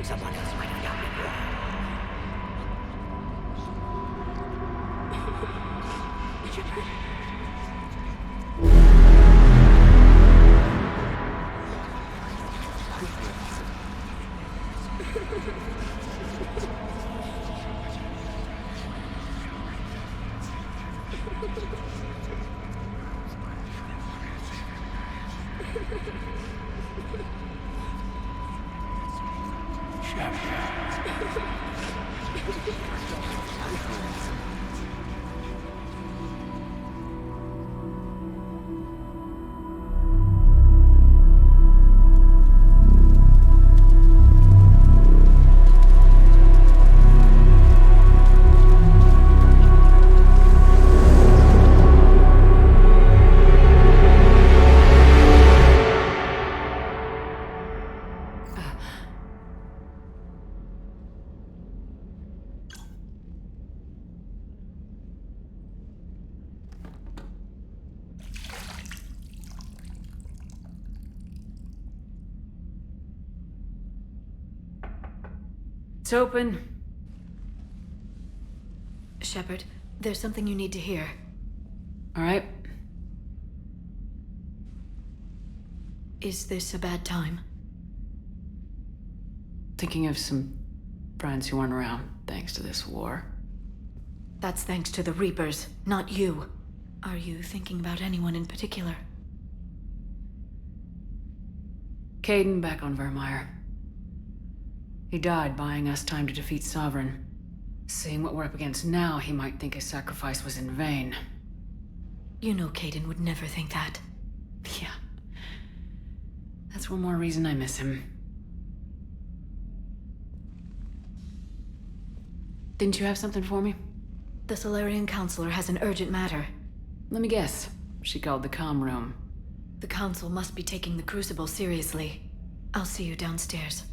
Someone else might have gotten it wrong. Shepard. It's open. Shepard, there's something you need to hear. All right. Is this a bad time? Thinking of some friends who aren't around thanks to this war. That's thanks to the Reapers, not you. Are you thinking about anyone in particular? Caden back on Vermeer. He died buying us time to defeat Sovereign. Seeing what we're up against now, he might think his sacrifice was in vain. You know Caden would never think that. Yeah. That's one more reason I miss him. Didn't you have something for me? The Solarian Counselor has an urgent matter. Let me guess. She called the comm room. The Council must be taking the Crucible seriously. I'll see you downstairs.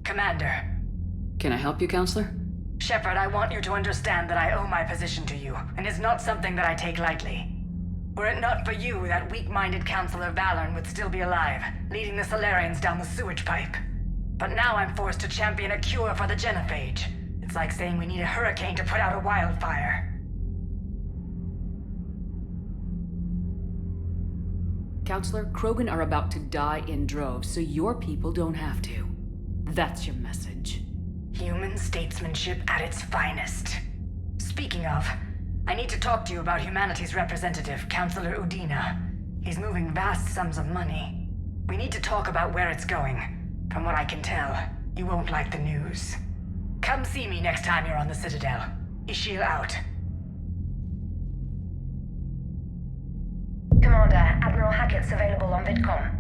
Commander. Can I help you, Counselor? Shepard, I want you to understand that I owe my position to you, and it's not something that I take lightly. Were it not for you, that weak-minded Counselor Valorn would still be alive, leading the Solarians down the sewage pipe. But now I'm forced to champion a cure for the genophage. It's like saying we need a hurricane to put out a wildfire. Counselor, Krogan are about to die in droves, so your people don't have to. That's your message. Human statesmanship at its finest. Speaking of, I need to talk to you about humanity's representative, Counselor Udina. He's moving vast sums of money. We need to talk about where it's going. From what I can tell, you won't like the news. Come see me next time you're on the Citadel. Ishil out. Commander, Admiral Hackett's available on VidCom.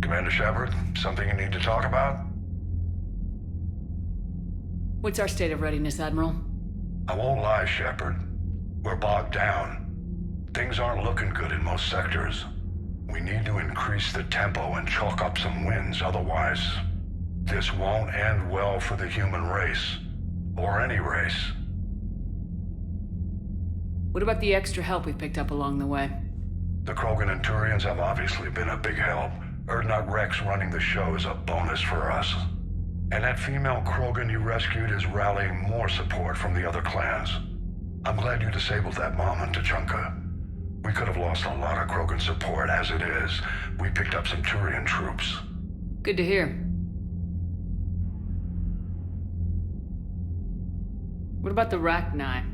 Commander Shepard, something you need to talk about? What's our state of readiness, Admiral? I won't lie, Shepard. We're bogged down. Things aren't looking good in most sectors. We need to increase the tempo and chalk up some wins, otherwise this won't end well for the human race. Or any race. What about the extra help we've picked up along the way? The Krogan and Turians have obviously been a big help. Urdnot Rex running the show is a bonus for us. And that female Krogan you rescued is rallying more support from the other clans. I'm glad you disabled that mom on Tachanka. We could have lost a lot of Krogan support as it is. We picked up some Turian troops. Good to hear. What about the Rachni?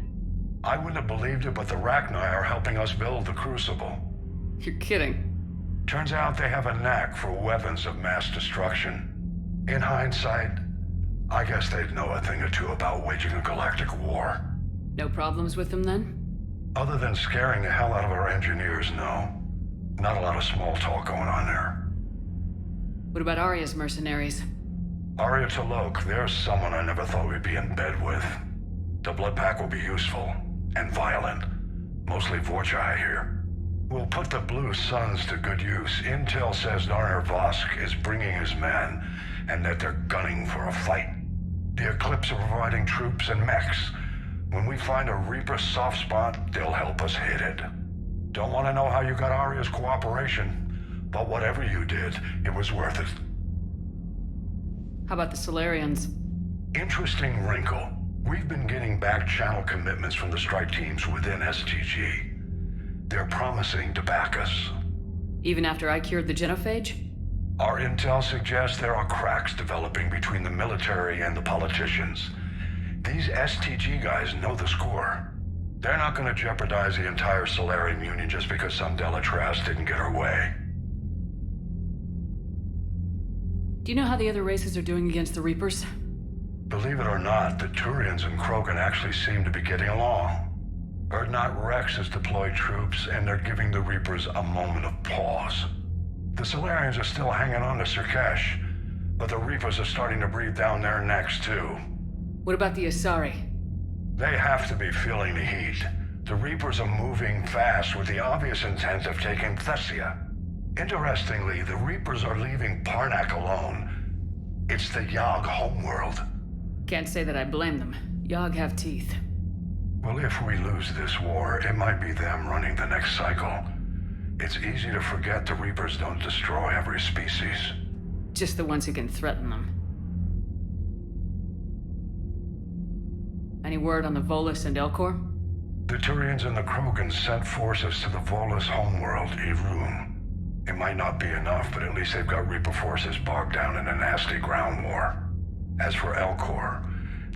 I wouldn't have believed it, but the Rachni are helping us build the Crucible. You're kidding. Turns out they have a knack for weapons of mass destruction. In hindsight, I guess they'd know a thing or two about waging a galactic war. No problems with them then? Other than scaring the hell out of our engineers, no. Not a lot of small talk going on there. What about Arya's mercenaries? Arya T'Loak, there's someone I never thought we'd be in bed with. The blood pack will be useful, and violent. Mostly Vorcha, I hear. We'll put the Blue Suns to good use. Intel says Narner Vosk is bringing his men, and that they're gunning for a fight. The Eclipse are providing troops and mechs. When we find a Reaper soft spot, they'll help us hit it. Don't want to know how you got Arya's cooperation, but whatever you did, it was worth it. How about the Solarians? Interesting wrinkle. We've been getting back channel commitments from the strike teams within STG. They're promising to back us. Even after I cured the genophage? Our intel suggests there are cracks developing between the military and the politicians. These STG guys know the score. They're not going to jeopardize the entire Solarian Union just because some Delatras didn't get her way. Do you know how the other races are doing against the Reapers? Believe it or not, the Turians and Krogan actually seem to be getting along. Urdnot Rex has deployed troops, and they're giving the Reapers a moment of pause. The Solarians are still hanging on to Surkesh, but the Reapers are starting to breathe down their necks too. What about the Asari? They have to be feeling the heat. The Reapers are moving fast with the obvious intent of taking Thessia. Interestingly, the Reapers are leaving Parnak alone. It's the Yogg homeworld. Can't say that I blame them. Yogg have teeth. Well, if we lose this war, it might be them running the next cycle. It's easy to forget the Reapers don't destroy every species. Just the ones who can threaten them. Any word on the Volus and Elcor? The Turians and the Krogan sent forces to the Volus homeworld, Irun. It might not be enough, but at least they've got Reaper forces bogged down in a nasty ground war. As for Elcor,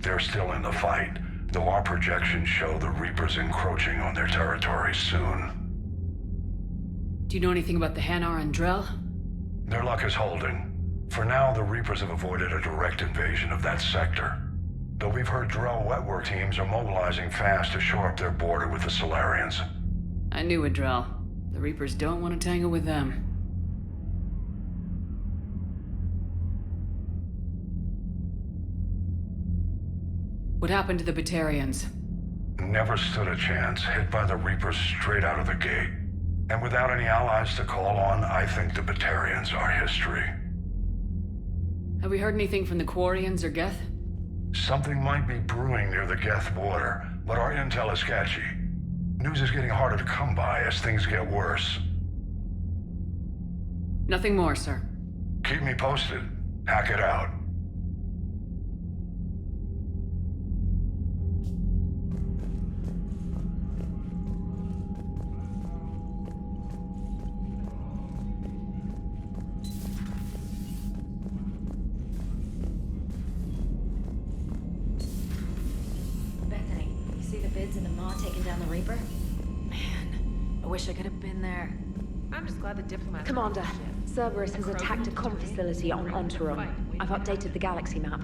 they're still in the fight, though our projections show the Reapers encroaching on their territory soon. Do you know anything about the Hanar and Drell? Their luck is holding. For now, the Reapers have avoided a direct invasion of that sector. Though we've heard Drell wetwork teams are mobilizing fast to shore up their border with the Solarians. I knew it, Drell. The Reapers don't want to tangle with them. What happened to the Batarians? Never stood a chance, hit by the Reapers straight out of the gate. And without any allies to call on, I think the Batarians are history. Have we heard anything from the Quarians or Geth? Something might be brewing near the Geth border, but our intel is sketchy. News is getting harder to come by as things get worse. Nothing more, sir. Keep me posted. Hackett out. Bethany, you see the bids and the Maw taking down the Reaper? Man, I wish I could have been there. I'm just glad the diplomats... Commander, Cerberus has attacked a comm facility on Ontaron. I've updated the galaxy map.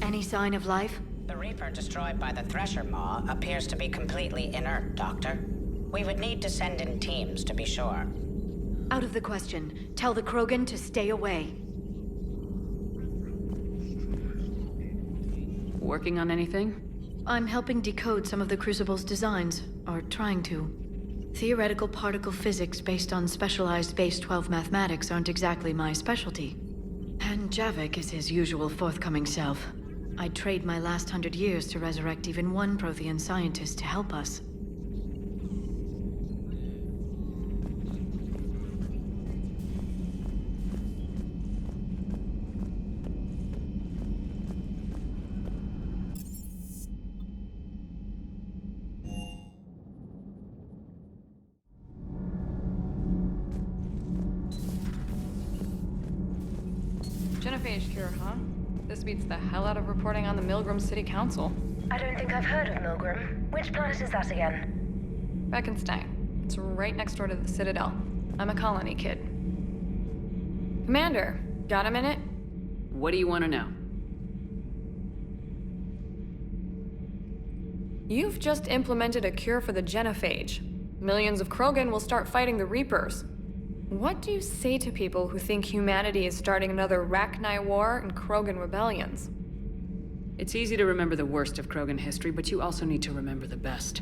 Any sign of life? The Reaper destroyed by the Thresher Maw appears to be completely inert, Doctor. We would need to send in teams to be sure. Out of the question. Tell the Krogan to stay away. Working on anything? I'm helping decode some of the Crucible's designs, or trying to. Theoretical particle physics based on specialized base 12 mathematics aren't exactly my specialty. And Javik is his usual forthcoming self. I'd trade my last 100 years to resurrect even one Prothean scientist to help us. genophage cure, huh? This beats the hell out of reporting on the Milgram City Council. I don't think I've heard of Milgram. Which planet is that again? Beckenstein. It's right next door to the Citadel. I'm a colony kid. Commander, got a minute? What do you want to know? You've just implemented a cure for the genophage. Millions of Krogan will start fighting the Reapers. What do you say to people who think humanity is starting another Rachni War and Krogan rebellions? It's easy to remember the worst of Krogan history, but you also need to remember the best.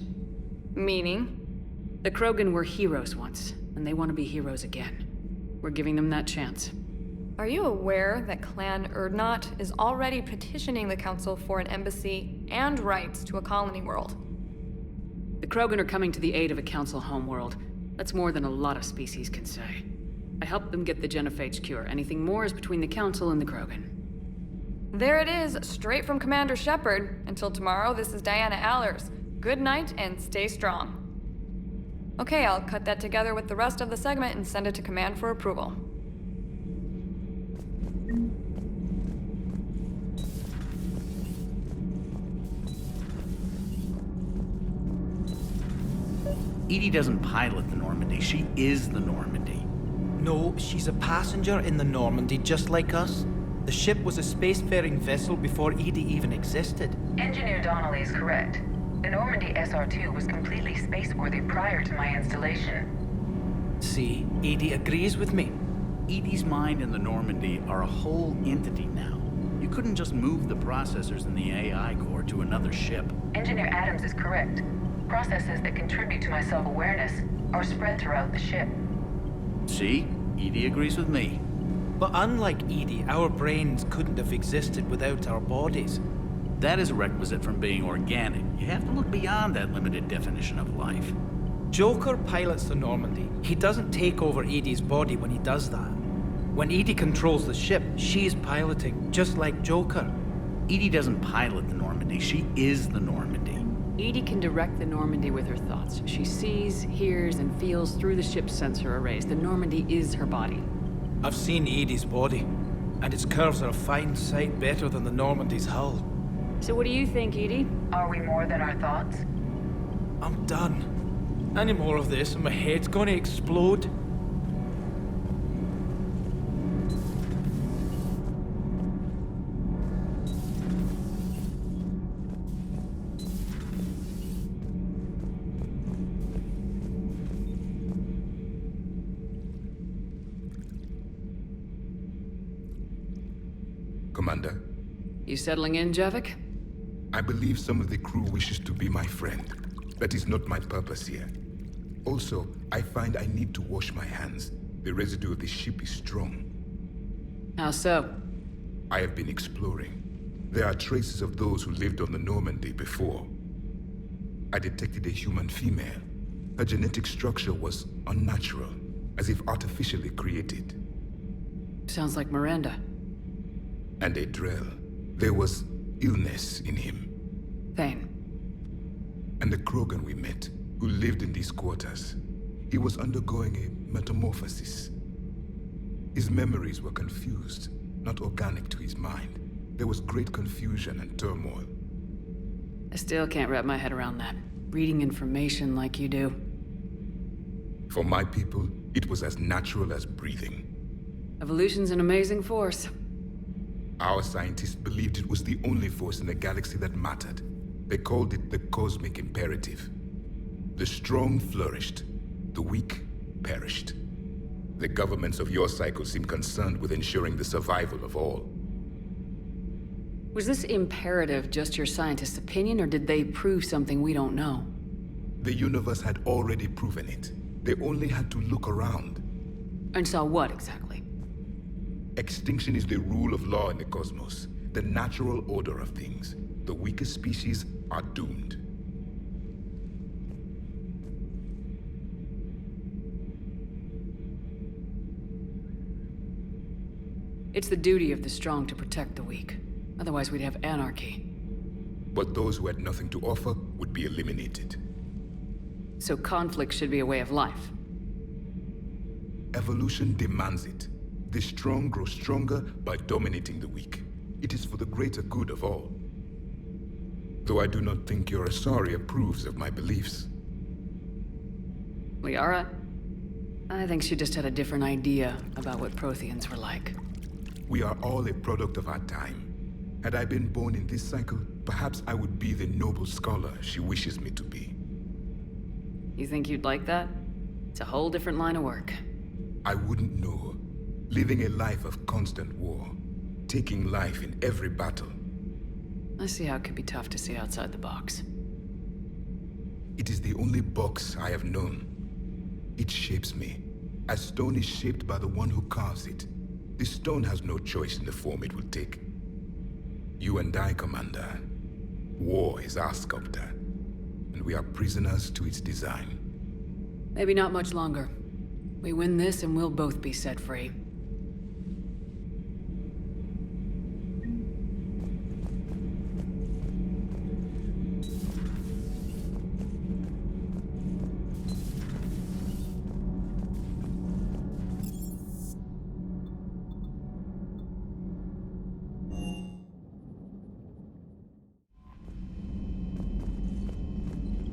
Meaning? The Krogan were heroes once, and they want to be heroes again. We're giving them that chance. Are you aware that Clan Urdnot is already petitioning the Council for an embassy and rights to a colony world? The Krogan are coming to the aid of a Council homeworld. That's more than a lot of species can say. I helped them get the genophage cure. Anything more is between the Council and the Krogan. There it is, straight from Commander Shepard. Until tomorrow, this is Diana Allers. Good night and stay strong. Okay, I'll cut that together with the rest of the segment and send it to Command for approval. Edie doesn't pilot the Normandy, she is the Normandy. No, she's a passenger in the Normandy, just like us. The ship was a spacefaring vessel before Edie even existed. Engineer Donnelly is correct. The Normandy SR-2 was completely spaceworthy prior to my installation. See, Edie agrees with me. Edie's mind and the Normandy are a whole entity now. You couldn't just move the processors in the AI core to another ship. Engineer Adams is correct. Processes that contribute to my self-awareness are spread throughout the ship. See? Edie agrees with me. But unlike Edie, our brains couldn't have existed without our bodies. That is a requisite from being organic. You have to look beyond that limited definition of life. Joker pilots the Normandy. He doesn't take over Edie's body when he does that. When Edie controls the ship, she's piloting, just like Joker. Edie doesn't pilot the Normandy, she is the Normandy. Edie can direct the Normandy with her thoughts. She sees, hears, and feels through the ship's sensor arrays. The Normandy is her body. I've seen Edie's body, and its curves are a fine sight better than the Normandy's hull. So what do you think, Edie? Are we more than our thoughts? I'm done. Any more of this and my head's gonna explode. Commander? You settling in, Javik? I believe some of the crew wishes to be my friend. That is not my purpose here. Also, I find I need to wash my hands. The residue of the ship is strong. How so? I have been exploring. There are traces of those who lived on the Normandy before. I detected a human female. Her genetic structure was unnatural, as if artificially created. Sounds like Miranda. And a Drell. There was illness in him. Thane. And the Krogan we met, who lived in these quarters. He was undergoing a metamorphosis. His memories were confused, not organic to his mind. There was great confusion and turmoil. I still can't wrap my head around that. Reading information like you do. For my people, it was as natural as breathing. Evolution's an amazing force. Our scientists believed it was the only force in the galaxy that mattered. They called it the cosmic imperative. The strong flourished, the weak perished. The governments of your cycle seem concerned with ensuring the survival of all. Was this imperative just your scientist's opinion, or did they prove something we don't know? The universe had already proven it. They only had to look around. And saw what, exactly? Extinction is the rule of law in the cosmos, the natural order of things. The weakest species are doomed. It's the duty of the strong to protect the weak. Otherwise we'd have anarchy. But those who had nothing to offer would be eliminated. So conflict should be a way of life. Evolution demands it. The strong grow stronger by dominating the weak. It is for the greater good of all. Though I do not think your Asari approves of my beliefs. Liara? I think she just had a different idea about what Protheans were like. We are all a product of our time. Had I been born in this cycle, perhaps I would be the noble scholar she wishes me to be. You think you'd like that? It's a whole different line of work. I wouldn't know. Living a life of constant war. Taking life in every battle. I see how it could be tough to see outside the box. It is the only box I have known. It shapes me, as stone is shaped by the one who carves it. The stone has no choice in the form it will take. You and I, Commander. War is our sculptor, and we are prisoners to its design. Maybe not much longer. We win this and we'll both be set free.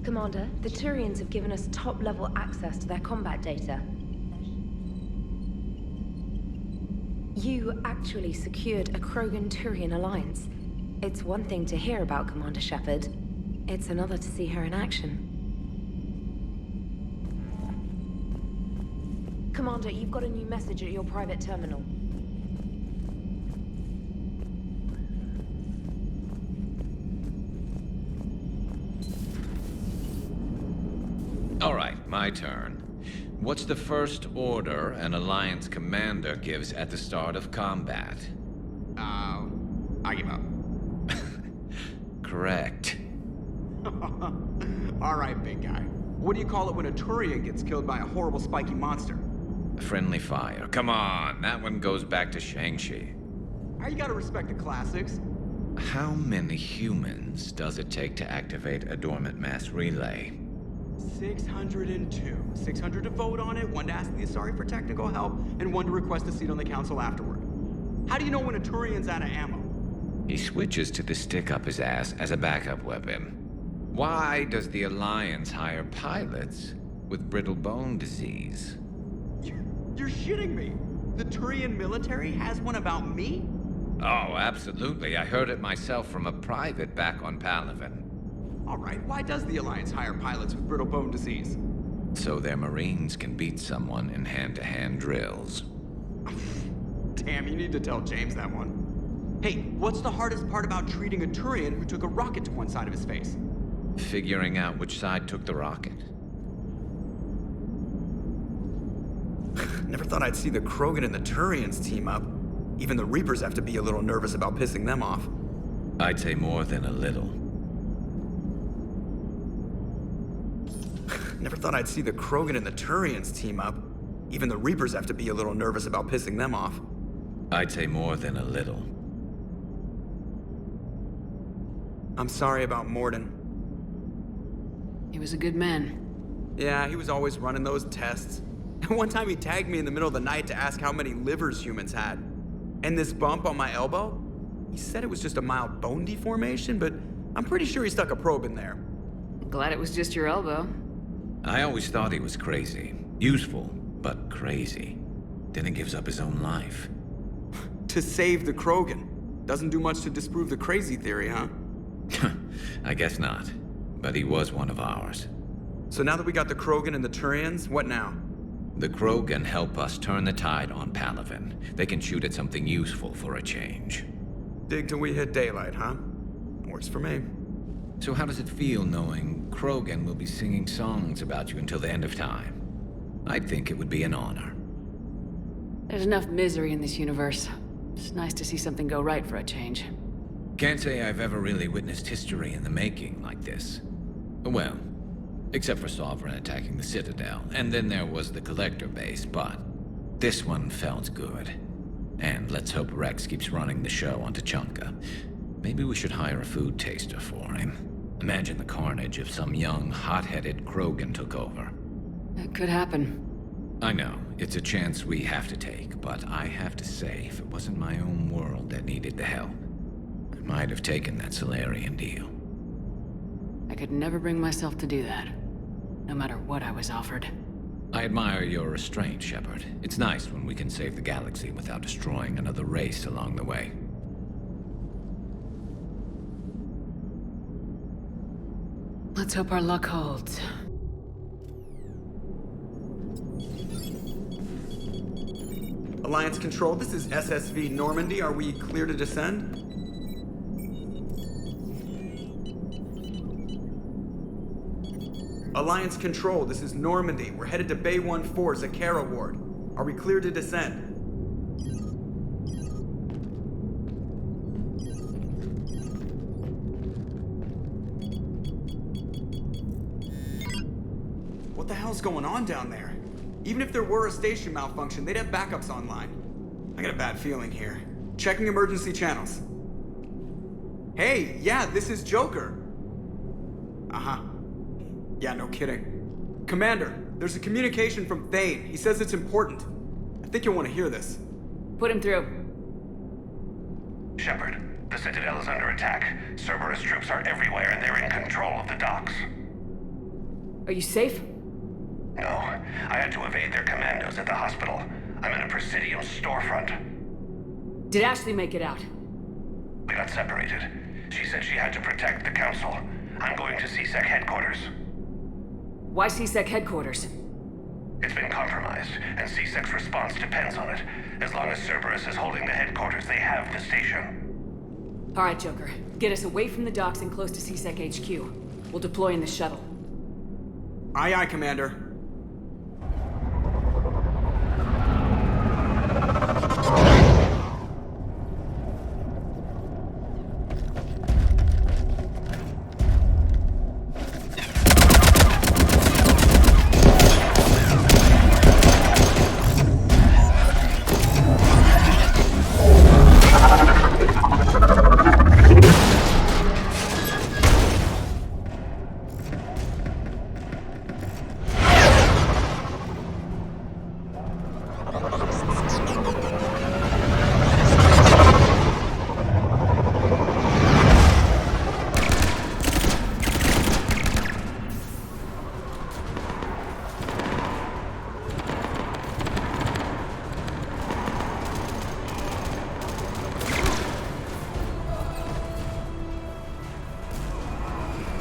Commander, the Turians have given us top-level access to their combat data. You actually secured a Krogan-Turian alliance. It's one thing to hear about Commander Shepard. It's another to see her in action. Commander, you've got a new message at your private terminal. All right, my turn. What's the first order an Alliance commander gives at the start of combat? I give up. Correct. All right, big guy. What do you call it when a Turian gets killed by a horrible spiky monster? Friendly fire. Come on, that one goes back to Shang-Chi. You gotta respect the classics. How many humans does it take to activate a dormant mass relay? 602. 600 to vote on it, 1 to ask the Asari for technical help, and 1 to request a seat on the council afterward. How do you know when a Turian's out of ammo? He switches to the stick up his ass as a backup weapon. Why does the Alliance hire pilots with brittle bone disease? You're shitting me! The Turian military has one about me? Oh, absolutely. I heard it myself from a private back on Palaven. All right, why does the Alliance hire pilots with brittle bone disease? So their Marines can beat someone in hand-to-hand drills. Damn, you need to tell James that one. Hey, what's the hardest part about treating a Turian who took a rocket to one side of his face? Figuring out which side took the rocket. Never thought I'd see the Krogan and the Turians team up. Even the Reapers have to be a little nervous about pissing them off. I'd say more than a little. Never thought I'd see the Krogan and the Turians team up. Even the Reapers have to be a little nervous about pissing them off. I'd say more than a little. I'm sorry about Morden. He was a good man. Yeah, he was always running those tests. And one time he tagged me in the middle of the night to ask how many livers humans had. And this bump on my elbow? He said it was just a mild bone deformation, but I'm pretty sure he stuck a probe in there. Glad it was just your elbow. I always thought he was crazy. Useful, but crazy. Then he gives up his own life. To save the Krogan. Doesn't do much to disprove the crazy theory, huh? I guess not. But he was one of ours. So now that we got the Krogan and the Turians, what now? The Krogan help us turn the tide on Palaven. They can shoot at something useful for a change. Dig till we hit daylight, huh? Works for me. So how does it feel knowing Krogan will be singing songs about you until the end of time? I'd think it would be an honor. There's enough misery in this universe. It's nice to see something go right for a change. Can't say I've ever really witnessed history in the making like this. Well, except for Sovereign attacking the Citadel, and then there was the Collector base, but this one felt good. And let's hope Rex keeps running the show on Tuchanka. Maybe we should hire a food taster for him. Imagine the carnage if some young, hot-headed Krogan took over. It could happen. I know, it's a chance we have to take, but I have to say, if it wasn't my own world that needed the help, I might have taken that Solarian deal. I could never bring myself to do that, no matter what I was offered. I admire your restraint, Shepard. It's nice when we can save the galaxy without destroying another race along the way. Let's hope our luck holds. Alliance Control, this is SSV Normandy. Are we clear to descend? Alliance Control, this is Normandy. We're headed to Bay 1-4, Zakara Ward. Are we clear to descend? What the hell's going on down there? Even if there were a station malfunction, they'd have backups online. I got a bad feeling here. Checking emergency channels. Hey, yeah, this is Joker. Uh-huh. Yeah, no kidding. Commander, there's a communication from Thane. He says it's important. I think you'll want to hear this. Put him through. Shepard, the Citadel is under attack. Cerberus troops are everywhere and they're in control of the docks. Are you safe? No, I had to evade their commandos at the hospital. I'm in a Presidium storefront. Did Ashley make it out? We got separated. She said she had to protect the Council. I'm going to CSEC headquarters. Why CSEC headquarters? It's been compromised, and CSEC's response depends on it. As long as Cerberus is holding the headquarters, they have the station. All right, Joker. Get us away from the docks and close to CSEC HQ. We'll deploy in the shuttle. Aye, aye, Commander.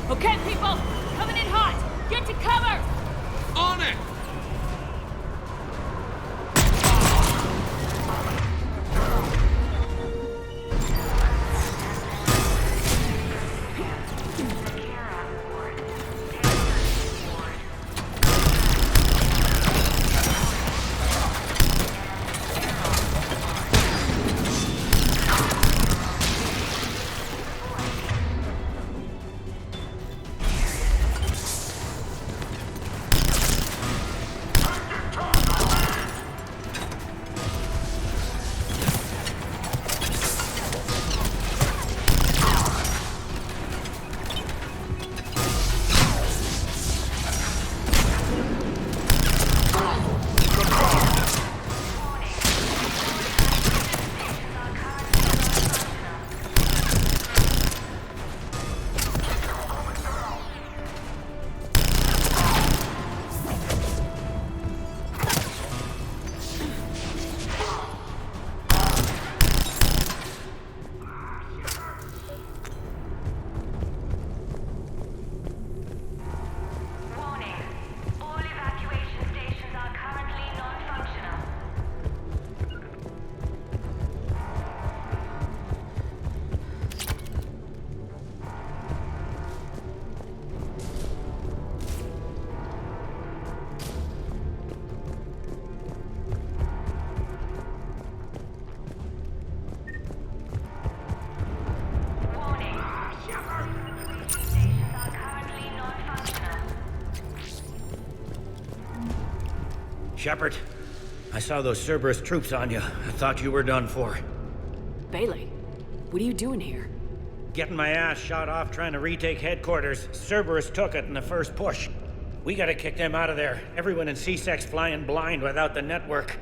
Okay, people! Coming in hot! Get to cover! On it! Shepard, I saw those Cerberus troops on you. I thought you were done for. Bailey, what are you doing here? Getting my ass shot off trying to retake headquarters. Cerberus took it in the first push. We gotta kick them out of there. Everyone in C-Sec's flying blind without the network.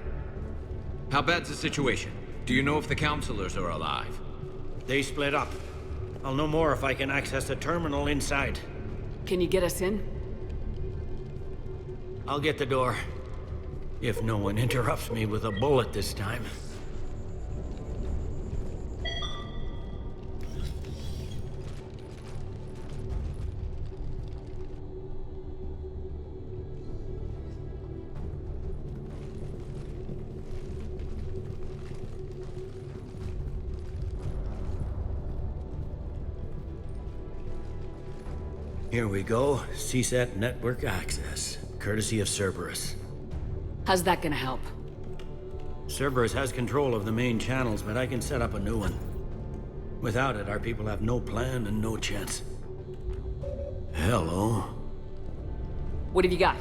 How bad's the situation? Do you know if the counselors are alive? They split up. I'll know more if I can access the terminal inside. Can you get us in? I'll get the door. If no one interrupts me with a bullet this time. Here we go. CSAT network access, courtesy of Cerberus. How's that gonna help? Cerberus has control of the main channels, but I can set up a new one. Without it, our people have no plan and no chance. Hello. What have you got?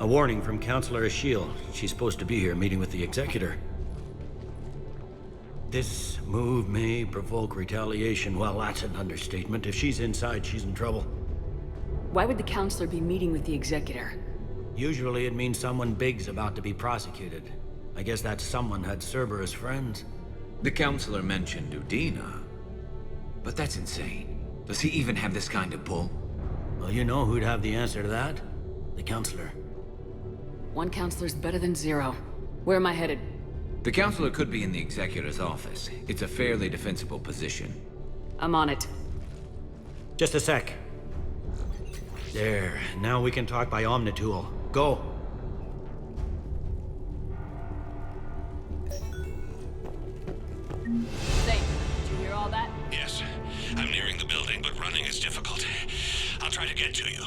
A warning from Counselor Ashiel. She's supposed to be here meeting with the Executor. This move may provoke retaliation. Well, that's an understatement. If she's inside, she's in trouble. Why would the Counselor be meeting with the Executor? Usually it means someone big's about to be prosecuted. I guess that someone had Cerberus friends. The counselor mentioned Udina. But that's insane. Does he even have this kind of pull? Well, you know who'd have the answer to that? The Counselor. One Counselor's better than zero. Where am I headed? The counselor could be in the Executor's office. It's a fairly defensible position. I'm on it. Just a sec. There. Now we can talk by Omnitool. Go. Say, did you hear all that? Yes. I'm nearing the building, but running is difficult. I'll try to get to you.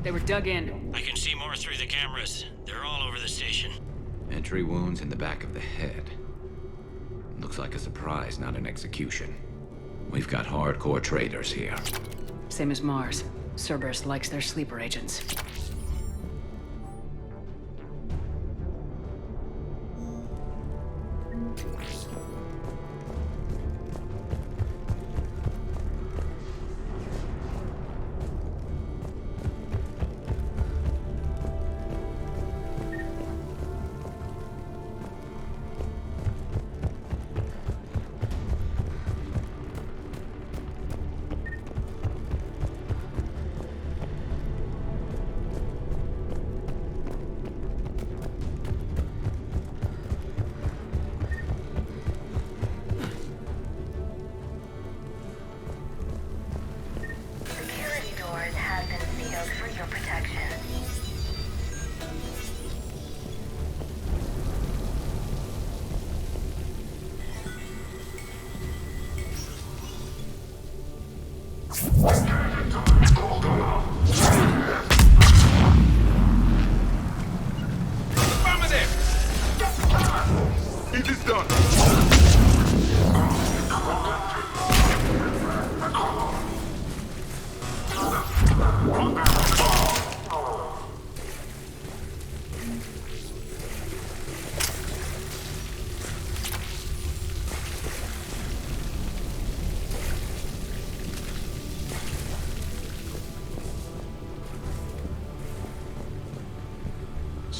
They were dug in. I can see more through the cameras. They're all over the station. Entry wounds in the back of the head. Looks like a surprise, not an execution. We've got hardcore traitors here. Same as Mars. Cerberus likes their sleeper agents.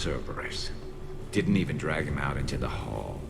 Cerberus. Didn't even drag him out into the hall.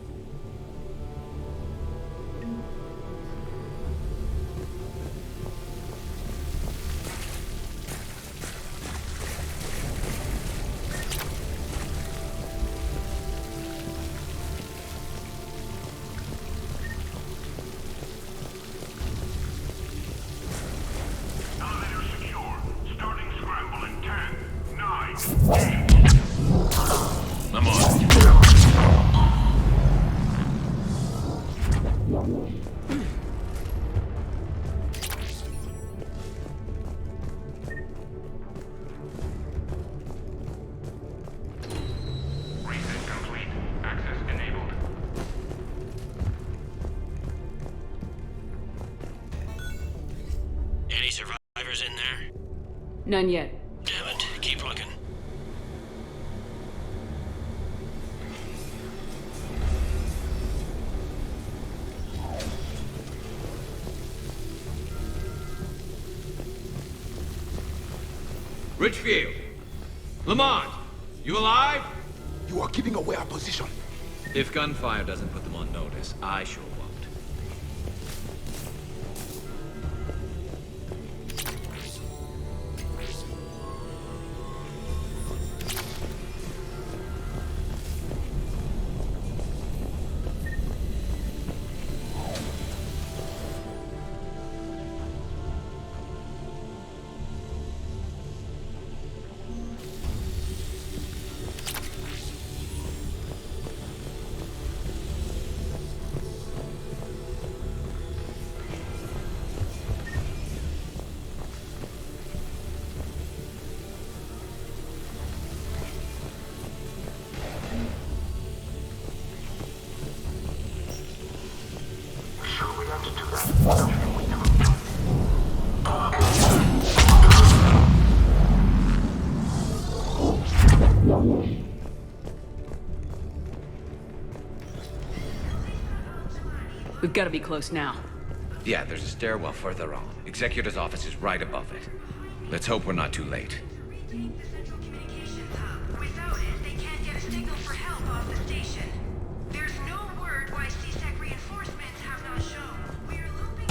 None yet. Damn it. Keep looking. Richfield! Lamont! You alive? You are giving away our position. If gunfire doesn't put them on notice, I sure won't. We've got to be close now. Yeah, there's a stairwell further on. Executor's office is right above it. Let's hope we're not too late. Without it, they can't get a signal for help off the station. There's no word why C-Sec reinforcements have not shown. We're looping...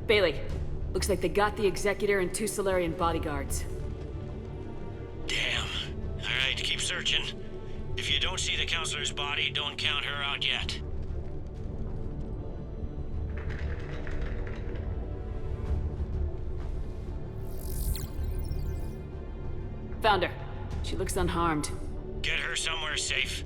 Bailey, looks like they got the Executor and 2 Solarian bodyguards. Damn. Alright, keep searching. If you don't see the Counselor's body, don't count her out yet. Found her. She looks unharmed. Get her somewhere safe.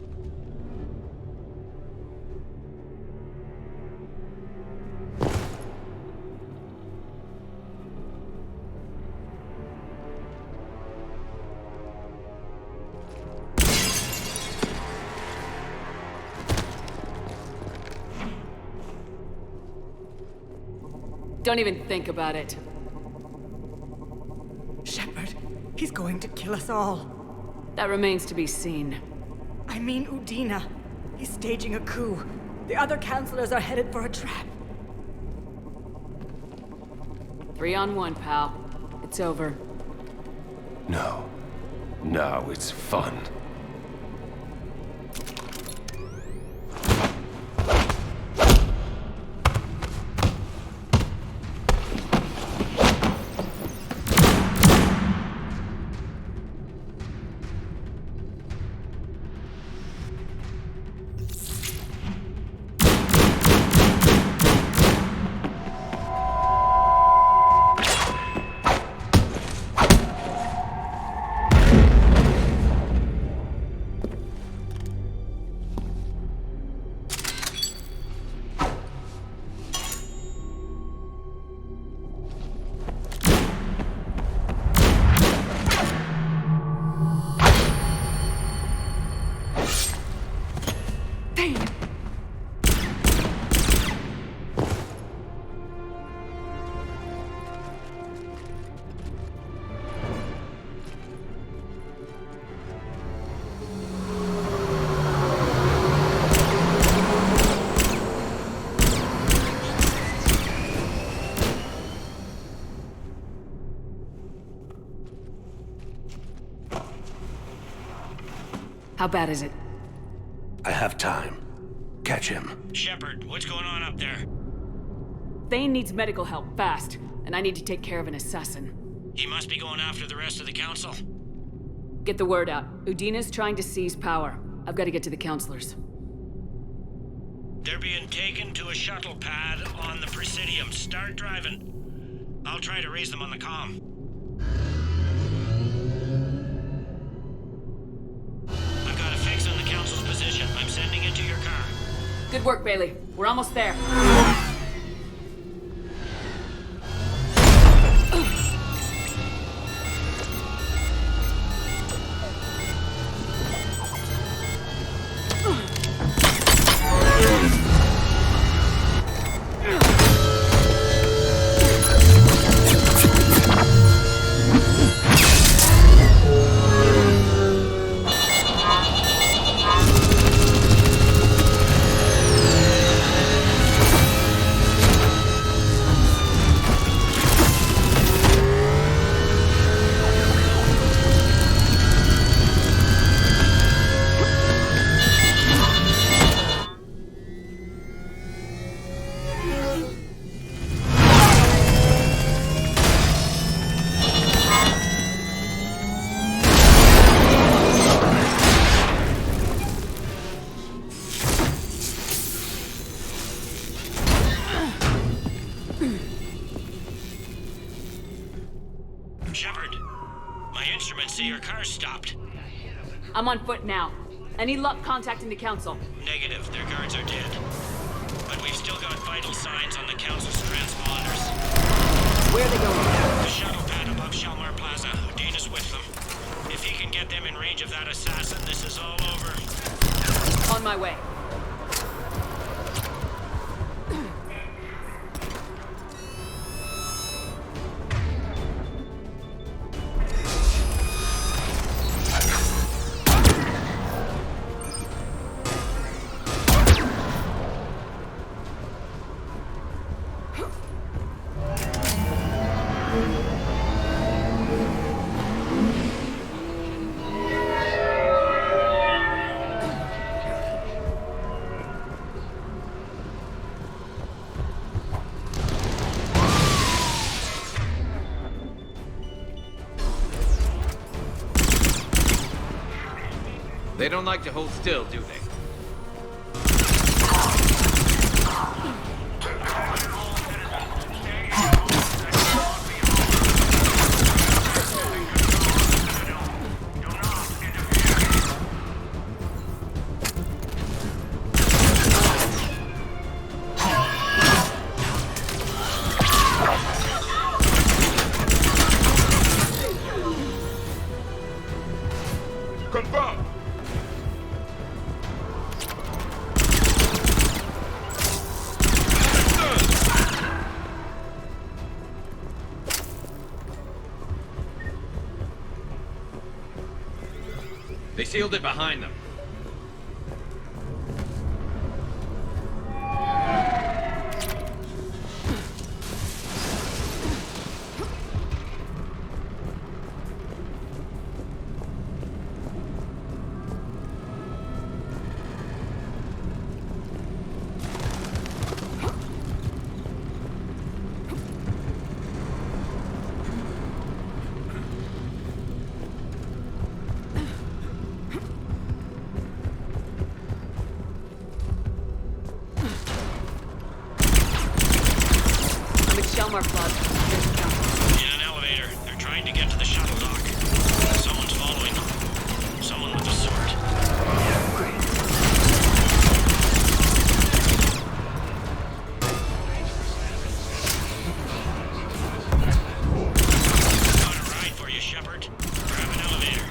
Don't even think about it. Shepard, he's going to kill us all. That remains to be seen. I mean Udina. He's staging a coup. The other counselors are headed for a trap. 3-on-1, pal. It's over. No. Now it's fun. How bad is it? I have time. Catch him. Shepard, what's going on up there? Thane needs medical help, fast. And I need to take care of an assassin. He must be going after the rest of the council. Get the word out. Udina's trying to seize power. I've got to get to the counselors. They're being taken to a shuttle pad on the Presidium. Start driving. I'll try to raise them on the comm. I've got a fix on the council's position. I'm sending it to your car. Good work, Bailey. We're almost there. Shepard, my instruments say your car's stopped. I'm on foot now. Any luck contacting the council? Negative, their guards are dead. But we've still got vital signs on the council's transponders. Where are they going? The shuttle pad above Shalmar Plaza. Udina's with them. If he can get them in range of that assassin, this is all over. On my way. They don't like to hold still, do they? Confirm! They sealed it behind them. Shalmar Plaza. There's the council. In an elevator. They're trying to get to the shuttle dock. Someone's following them. Someone with a sword. Got a ride for you, Shepard. Grab an elevator.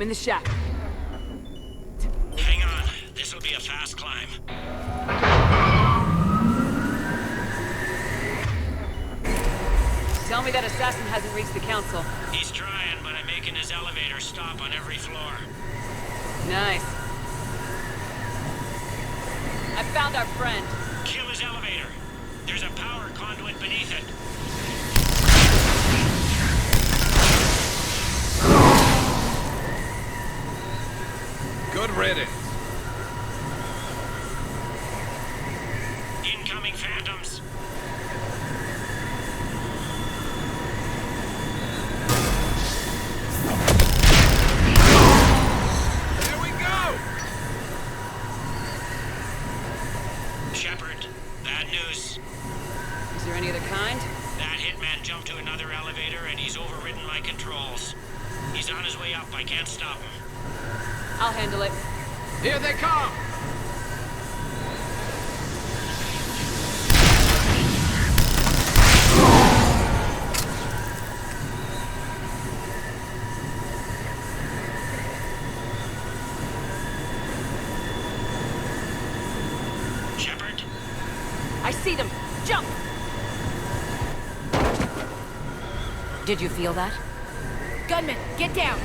I'm in the shack. Hang on. This'll be a fast climb. Tell me that assassin hasn't reached the council. He's trying, but I'm making his elevator stop on every floor. Nice. I found our friend. Kill his elevator. There's a power conduit beneath it. Good riddance. Incoming phantoms. There we go! Shepard, bad news. Is there any other kind? That hitman jumped to another elevator and he's overridden my controls. He's on his way up. I can't stop him. I'll handle it. Here they come! Shepard? I see them! Jump! Did you feel that? Gunman, get down!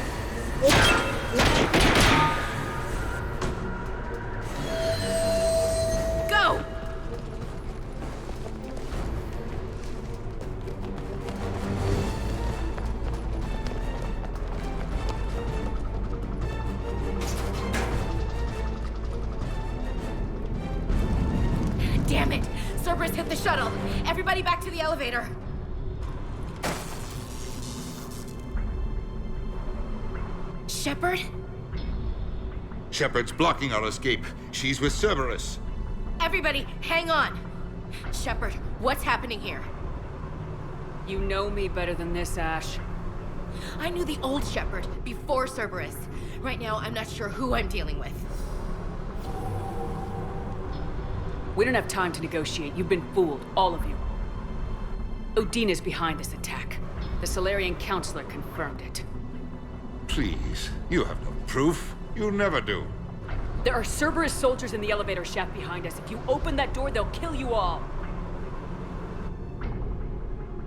Go! Damn it! Cerberus hit the shuttle! Everybody back to the elevator! Shepard? Shepard's blocking our escape. She's with Cerberus. Everybody, hang on! Shepard, what's happening here? You know me better than this, Ash. I knew the old Shepard before Cerberus. Right now, I'm not sure who I'm dealing with. We don't have time to negotiate. You've been fooled, all of you. Udina's behind this attack. The Solarian Counselor confirmed it. Please, you have no proof. You never do. There are Cerberus soldiers in the elevator shaft behind us. If you open that door, they'll kill you all.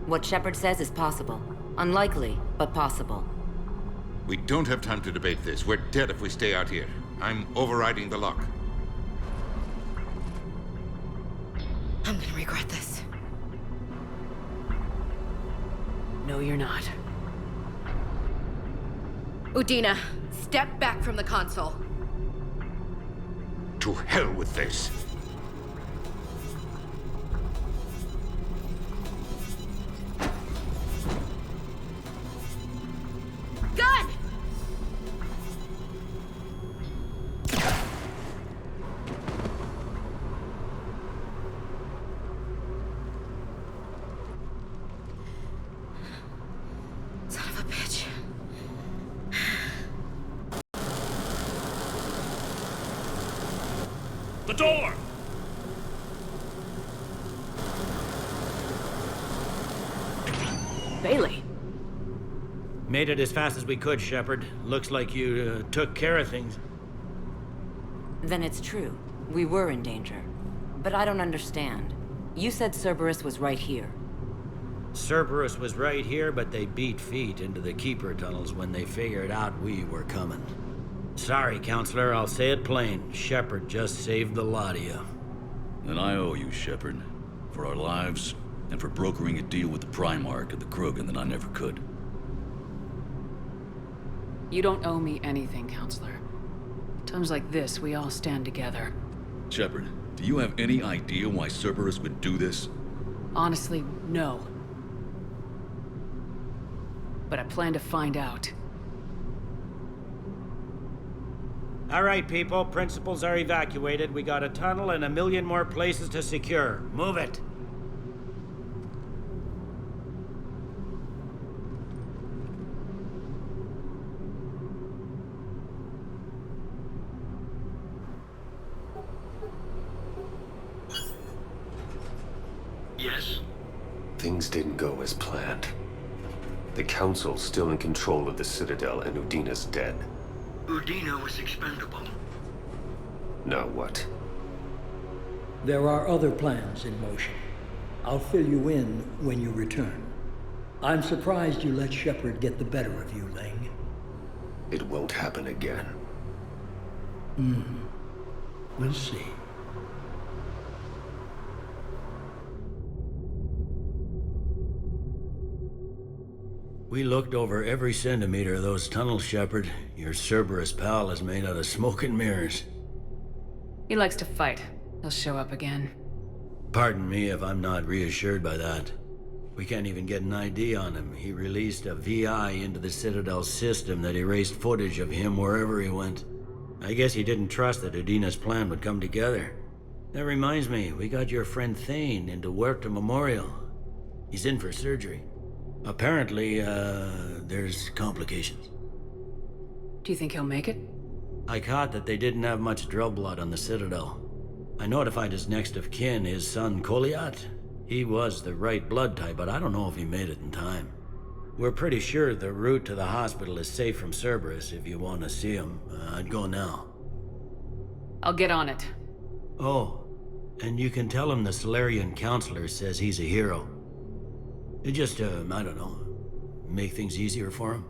What Shepard says is possible. Unlikely, but possible. We don't have time to debate this. We're dead if we stay out here. I'm overriding the lock. I'm gonna regret this. No, you're not. Udina, step back from the console. To hell with this. Gun! Son of a bitch. The door! Bailey. Made it as fast as we could, Shepard. Looks like you took care of things. Then it's true. We were in danger. But I don't understand. You said Cerberus was right here. Cerberus was right here, but they beat feet into the Keeper tunnels when they figured out we were coming. Sorry, Counselor, I'll say it plain. Shepard just saved the lot of you. And I owe you, Shepard. For our lives, and for brokering a deal with the Primarch and the Krogan that I never could. You don't owe me anything, Counselor. Times like this, we all stand together. Shepard, do you have any idea why Cerberus would do this? Honestly, no. But I plan to find out. All right, people. Principals are evacuated. We got a tunnel and 1 million more places to secure. Move it. Yes? Things didn't go as planned. The Council's still in control of the Citadel and Udina's dead. Udina was expendable. Now what? There are other plans in motion. I'll fill you in when you return. I'm surprised you let Shepard get the better of you, Ling. It won't happen again. We'll see. We looked over every centimeter of those tunnels, Shepard. Your Cerberus pal is made out of smoke and mirrors. He likes to fight. He'll show up again. Pardon me if I'm not reassured by that. We can't even get an ID on him. He released a VI into the Citadel system that erased footage of him wherever he went. I guess he didn't trust that Udina's plan would come together. That reminds me, we got your friend Thane into Huerta Memorial. He's in for surgery. Apparently, there's complications. Do you think he'll make it? I caught that they didn't have much drill blood on the Citadel. I notified his next of kin, his son Koliat. He was the right blood type, but I don't know if he made it in time. We're pretty sure the route to the hospital is safe from Cerberus. If you want to see him, I'd go now. I'll get on it. Oh, and you can tell him the Solarian counselor says he's a hero. It just, I don't know, make things easier for him.